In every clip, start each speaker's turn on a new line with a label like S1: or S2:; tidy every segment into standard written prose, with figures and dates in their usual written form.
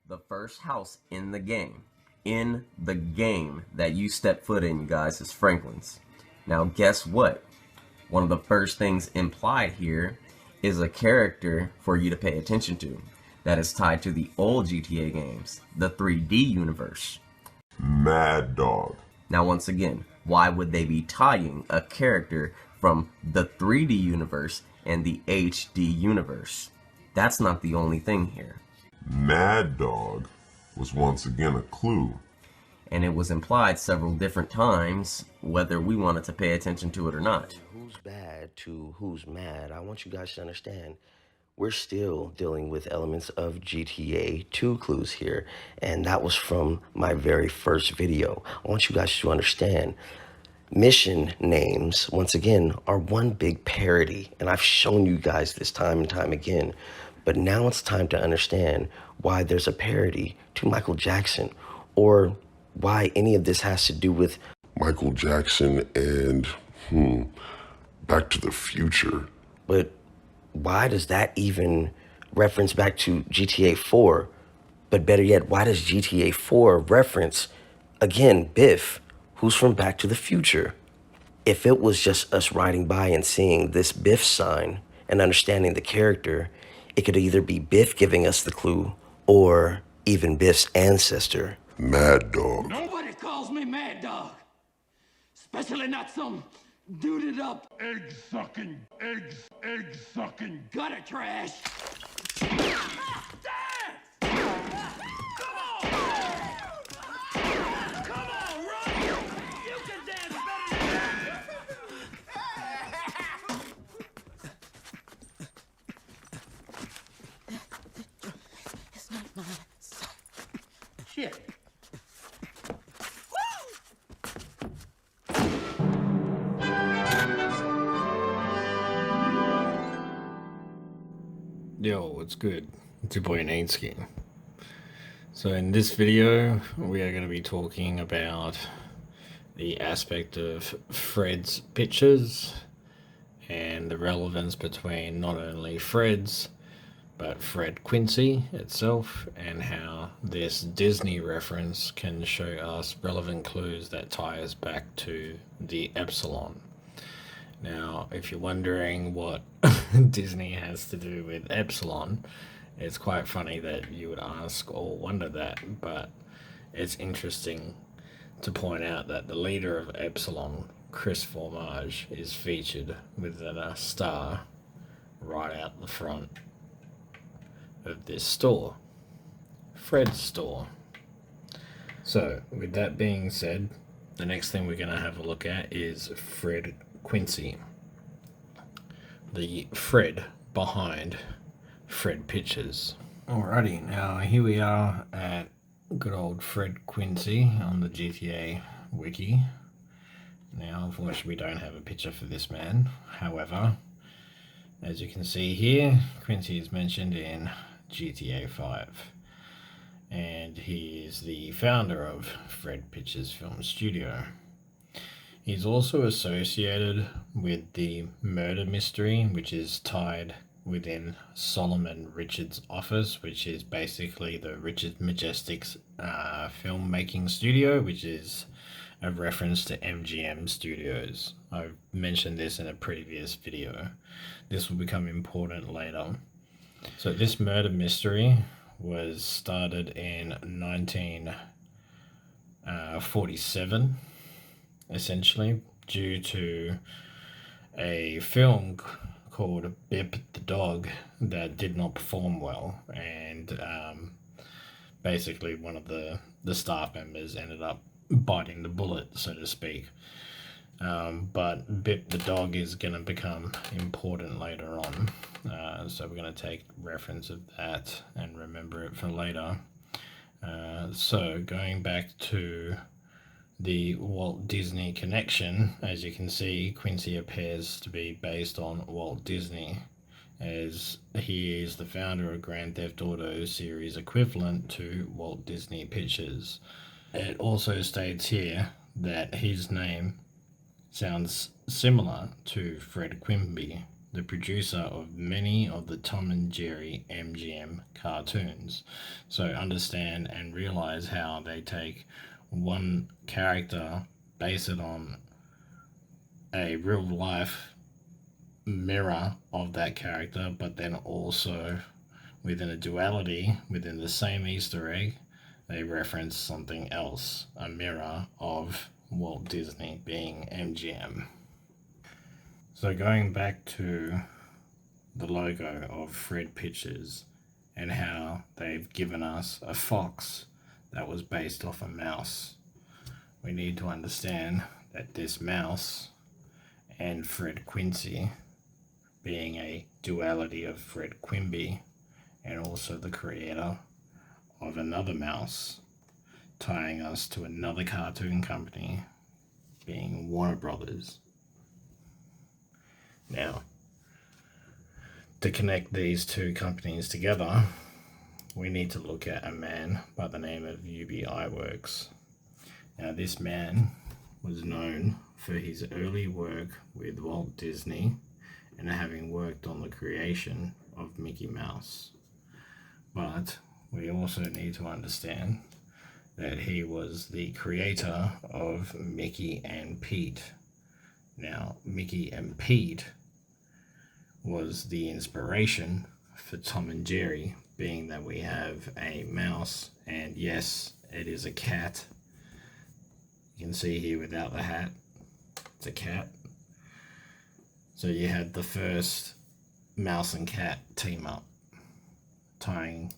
S1: The first house in the game that you step foot in, you guys, is Franklin's. Now, guess what? One of the first things implied here is a character for you to pay attention to that is tied to the old GTA games, the 3D universe.
S2: Mad Dog.
S1: Now, once again, why would they be tying a character from the 3D universe and the HD universe? That's not the only thing here.
S2: Mad Dog was once again a clue.
S1: And it was implied several different times, whether we wanted to pay attention to it or not.
S3: Who's bad to who's mad, I want you guys to understand we're still dealing with elements of GTA 2 clues here, and that was from my very first video. I want you guys to understand mission names, once again, are one big parody, and I've shown you guys this time and time again, but now it's time to understand why there's a parody to Michael Jackson, or why any of this has to do with
S2: Michael Jackson and, Back to the Future.
S3: But why does that even reference back to GTA 4? But better yet, why does GTA 4 reference, again, Biff, who's from Back to the Future? If it was just us riding by and seeing this Biff sign and understanding the character, it could either be Biff giving us the clue or even Biff's ancestor.
S2: Mad Dog.
S4: Nobody calls me Mad Dog. Especially not some duded up, egg sucking, gutter trash. Dance! Come on! Come on, run! You can dance better than that!
S5: It's not mine.
S4: Shit.
S6: Yo, what's good? It's your boy Nainski. So in this video, we are going to be talking about the aspect of Fred's pictures and the relevance between not only Fred's, but Fred Quincy itself, and how this Disney reference can show us relevant clues that tie us back to the Epsilon. Now, if you're wondering what Disney has to do with Epsilon, it's quite funny that you would ask or wonder that, but it's interesting to point out that the leader of Epsilon, Chris Formage, is featured with a star right out the front of this store, Fred's store. So, with that being said, the next thing we're going to have a look at is Fred Quincy, the Fred behind Fred Pictures. Alrighty, now here we are at good old Fred Quincy on the GTA wiki. Now, unfortunately, we don't have a picture for this man. However, as you can see here, Quincy is mentioned in GTA 5. And he is the founder of Fred Pictures Film Studio. He's also associated with the murder mystery, which is tied within Solomon Richards' office, which is basically the Richard Majestic's filmmaking studio, which is a reference to MGM Studios. I've mentioned this in a previous video. This will become important later. So this murder mystery was started in 1947, essentially, due to a film called Bip the Dog that did not perform well, and basically one of the staff members ended up biting the bullet, so to speak. But Bip the Dog is going to become important later on, so we're going to take reference of that and remember it for later. So going back to the Walt Disney connection, as you can see, Quincy appears to be based on Walt Disney, as he is the founder of Grand Theft Auto series equivalent to Walt Disney Pictures. It also states here that his name sounds similar to Fred Quimby, the producer of many of the Tom and Jerry MGM cartoons. So understand and realize how they take one character, base it on a real life mirror of that character, but then also within a duality, within the same Easter egg, they reference something else, a mirror of Walt Disney being MGM. So going back to the logo of Fred Pictures and how they've given us a fox that was based off a mouse, we need to understand that this mouse and Fred Quincy being a duality of Fred Quimby and also the creator of another mouse, tying us to another cartoon company being Warner Brothers. Now, to connect these two companies together, we need to look at a man by the name of UB Iwerks. Now, this man was known for his early work with Walt Disney and having worked on the creation of Mickey Mouse. But we also need to understand that he was the creator of Mickey and Pete. Now, Mickey and Pete was the inspiration for Tom and Jerry, being that we have a mouse, and yes, it is a cat. You can see here without the hat, it's a cat. So you had the first mouse and cat team up, tying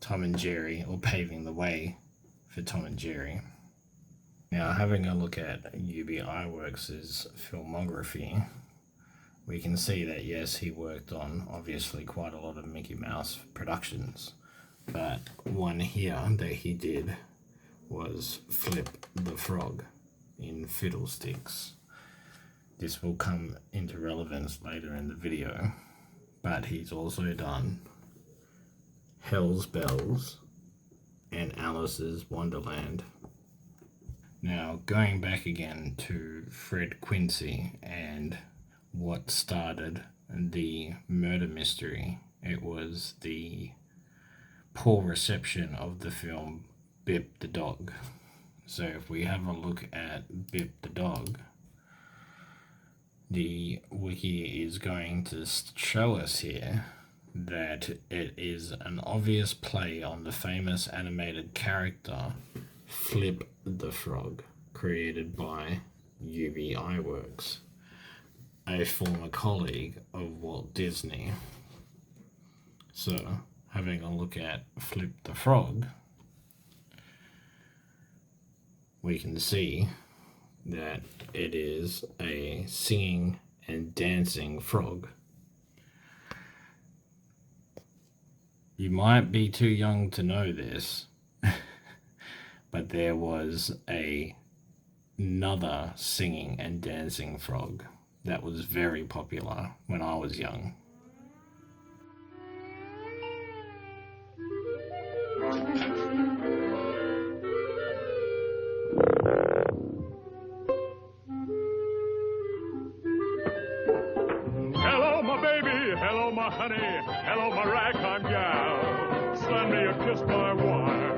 S6: Tom and Jerry, or paving the way for Tom and Jerry. Now, having a look at UB Iwerks' filmography, we can see that yes, he worked on obviously quite a lot of Mickey Mouse productions, but one here that he did was Flip the Frog in Fiddlesticks. This will come into relevance later in the video, but he's also done Hell's Bells and Alice's Wonderland. Now, going back again to Fred Quincy and what started the murder mystery, it was the poor reception of the film Bip the Dog. So if we have a look at Bip the Dog, the wiki is going to show us here that it is an obvious play on the famous animated character Flip the Frog, created by UB Iwerks, a former colleague of Walt Disney. So, having a look at Flip the Frog, we can see that it is a singing and dancing frog. You might be too young to know this, but there was another singing and dancing frog that was very popular when I was young.
S7: Hello, my baby. Hello, my honey. Hello, my ragtime gal. Send me a kiss by wire.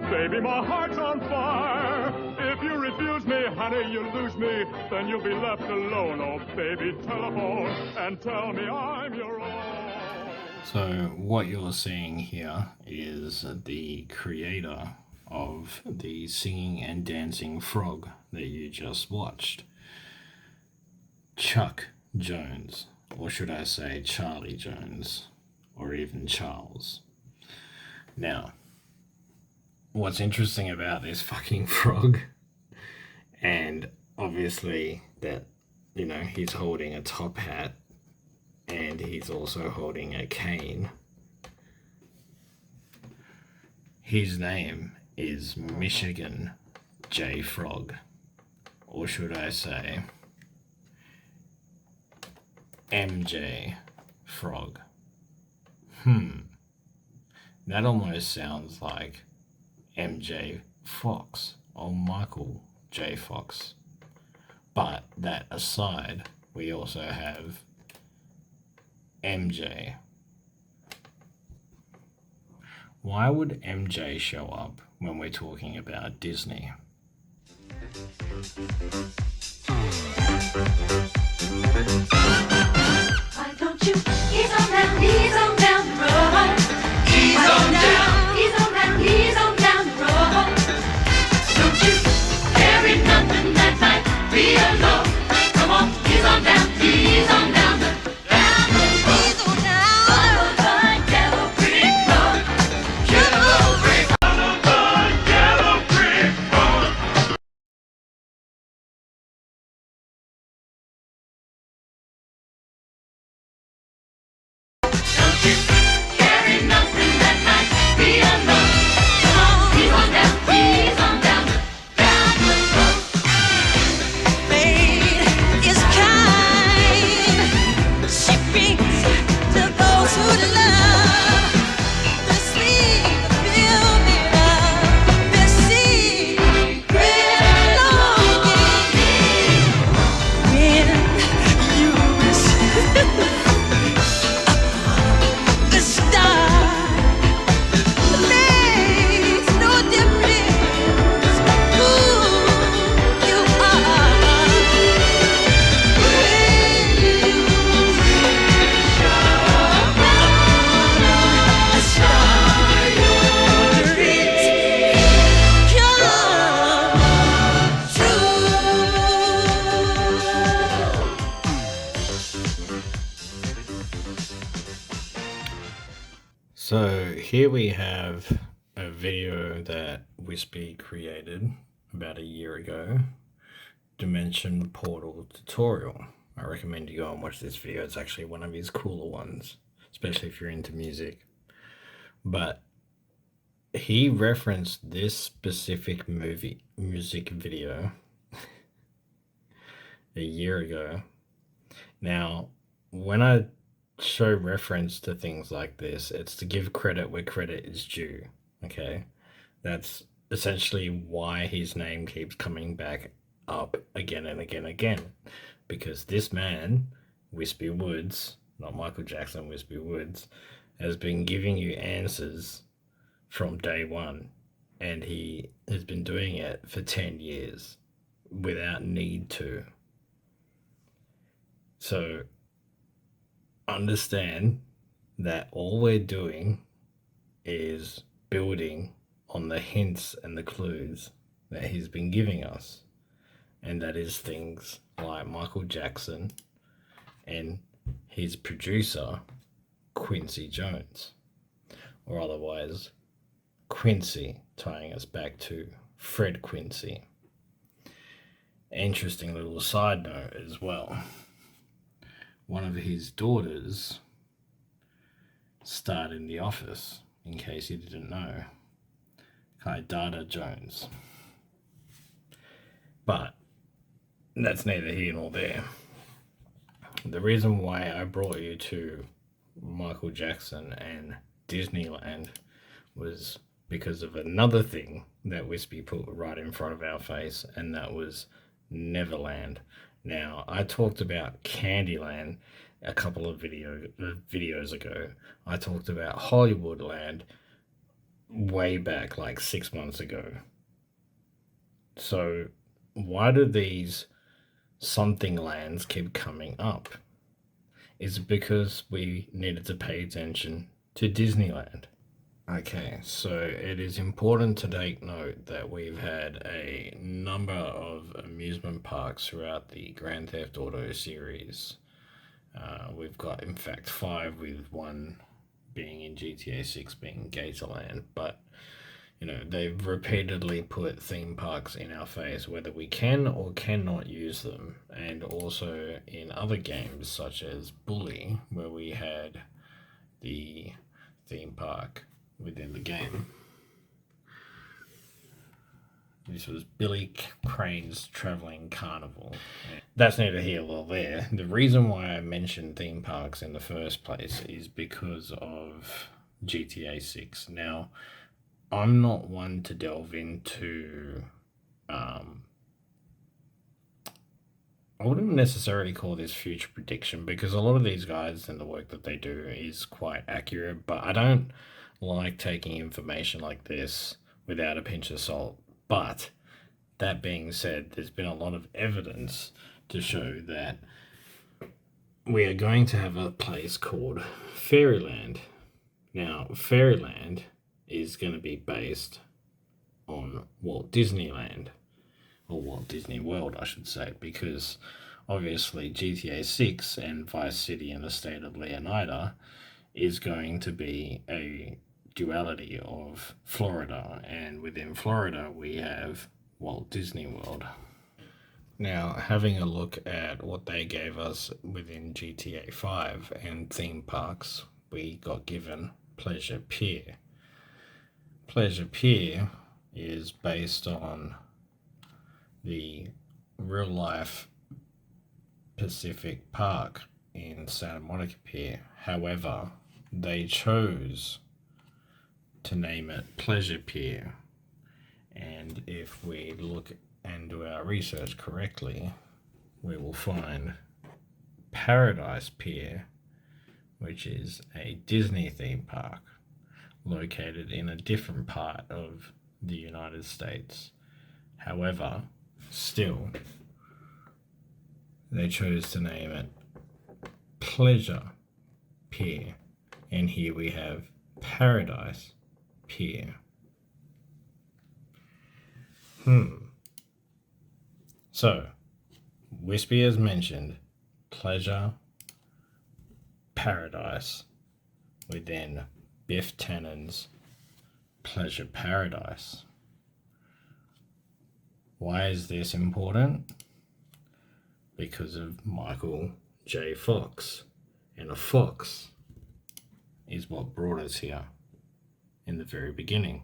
S7: Baby, my heart's on fire. If you refuse me, honey, you lose me. Then you'll be left alone. Oh, baby, telephone and tell me I'm your own.
S6: So what you're seeing here is the creator of the singing and dancing frog that you just watched, Chuck Jones, or should I say Charlie Jones, or even Charles. Now, what's interesting about this fucking frog, and obviously that, you know, he's holding a top hat and he's also holding a cane. His name is Michigan J. Frog, or should I say MJ Frog. That almost sounds like MJ Fox or Michael J. Fox. But that aside, we also have MJ. Why would MJ show up when we're talking about Disney?
S5: Why don't you ease on down the road? Ease on down, ease on down the road. Don't you carry nothing that might be a load. Come on, ease on down the road. Ease on down. Follow the yellow brick road. Yellow brick. Follow the yellow brick road. Don't you carry nothing that might be a load. Come on, ease on down the road. Fate is kind. She brings to those who love the sweet feeling of this secret longing. When you wish the star makes no difference who you are. When you wish upon a star, your dreams come true.
S6: So here we have a video that Wispy created about a year ago, Dimension Portal tutorial. I recommend you go and watch this video. It's actually one of his cooler ones, especially if you're into music. But he referenced this specific music video a year ago. Now, when I show reference to things like this, it's to give credit where credit is due. Okay, that's essentially why his name keeps coming back up again and again and again, because this man, Wispy Woods, not Michael Jackson, Wispy Woods, has been giving you answers from day one, and he has been doing it for 10 years without need to. So understand that all we're doing is building on the hints and the clues that he's been giving us, and that is things like Michael Jackson and his producer Quincy Jones, or otherwise Quincy, tying us back to Fred Quincy. Interesting little side note as well. One of his daughters starred in The Office, in case you didn't know. Kydada Jones. But that's neither here nor there. The reason why I brought you to Michael Jackson and Disneyland was because of another thing that Wispy put right in front of our face, and that was Neverland. Now, I talked about Candyland a couple of videos ago. I talked about Hollywoodland way back, like 6 months ago. So why do these something lands keep coming up? Is it because we needed to pay attention to Disneyland? Okay, so it is important to take note that we've had a number of amusement parks throughout the Grand Theft Auto series. We've got, in fact, 5, with one being in GTA 6 being Gatorland. But, you know, they've repeatedly put theme parks in our face, whether we can or cannot use them. And also in other games, such as Bully, where we had the theme park within the game. This was Billy Crane's Traveling Carnival. That's neither here nor there. The reason why I mentioned theme parks in the first place is because of GTA 6. Now, I'm not one to delve into I wouldn't necessarily call this future prediction, because a lot of these guys and the work that they do is quite accurate, but I don't like taking information like this without a pinch of salt. But that being said, there's been a lot of evidence to show that we are going to have a place called Fairyland. Now, Fairyland is going to be based on Walt Disneyland, or Walt Disney World, I should say, because obviously GTA 6 and Vice City in the state of Leonida is going to be a duality of Florida, and within Florida we have Walt Disney World. Now, having a look at what they gave us within GTA 5 and theme parks, we got given Pleasure Pier. Pleasure Pier is based on the real-life Pacific Park in Santa Monica Pier. However, they chose to name it Pleasure Pier. And if we look and do our research correctly, we will find Paradise Pier, which is a Disney theme park located in a different part of the United States. However, still, they chose to name it Pleasure Pier, and here we have Paradise Pier. So, Wispy has mentioned Pleasure Paradise within Biff Tannen's Pleasure Paradise. Why is this important? Because of Michael J. Fox. And a fox is what brought us here in the very beginning.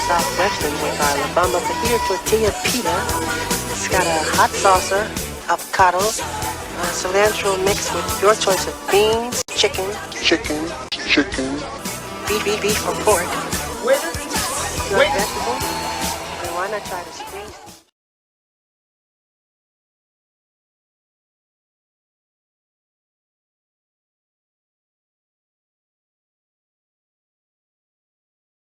S8: Southwestern with our La Bamba Fajita Tortilla Pita. It's got a hot salsa, avocados, cilantro mixed with your choice of beans, chicken, beef or pork. Wait, vegetables. And why not try the squeeze?